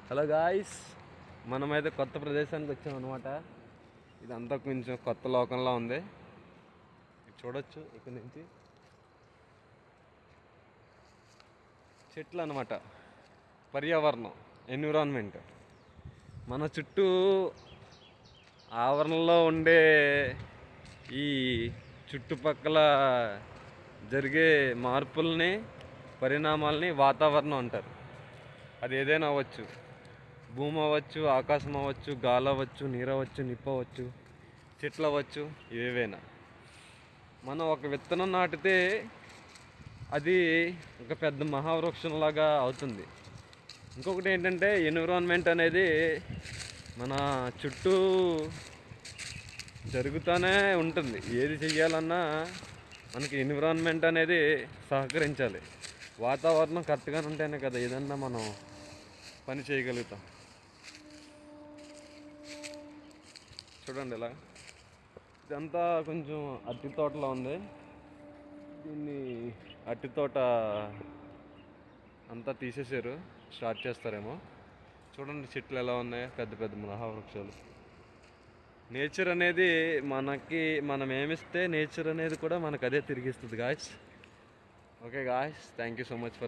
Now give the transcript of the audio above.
Hello guys, మనమైతే కొత్త ప్రదేశానికి వచ్చాం అనమాట. ఇదంతా కొంచెం కొత్త లోకంలో ఉంది. చూడొచ్చు ఇక్కడ నుంచి చెట్లు అనమాట. పర్యావరణం, ఎన్విరాన్మెంట్. మన చుట్టూ ఆవరణలో ఉండే ఈ చుట్టుపక్కల జరిగే మార్పుల్ని, పరిణామాలని వాతావరణం అంటారు. అది ఏదైనా అవ్వచ్చు, భూమి అవ్వచ్చు, ఆకాశం అవ్వచ్చు, గాలి అవ్వచ్చు, నీరు అవ్వచ్చు, నిప్పు అవ్వచ్చు, చెట్లు అవ్వచ్చు, ఏవైనా. మనం ఒక విత్తనం నాటితే అది ఒక పెద్ద మహావృక్షంలాగా అవుతుంది. ఇంకొకటి ఏంటంటే, ఎన్విరాన్మెంట్ అనేది మన చుట్టూ జరుగుతూనే ఉంటుంది. ఏది చెయ్యాలన్నా మనకి ఎన్విరాన్మెంట్ అనేది సహకరించాలి. వాతావరణం కరెక్ట్గా ఉంటేనే కదా ఏదన్నా మనం పని చేయగలుగుతాం. చూడండి ఇలా, ఇదంతా కొంచెం అరటి తోటలో ఉంది. దీన్ని అరటి తోట అంతా తీసేసారు, స్టార్ట్ చేస్తారేమో. చూడండి చెట్లు ఎలా ఉన్నాయో, పెద్ద పెద్ద మహావృక్షాలు. నేచర్ అనేది మనకి, మనం ఏమిస్తే నేచర్ అనేది కూడా మనకు అదే తిరిగిస్తుంది guys. Okay guys, thank you so much for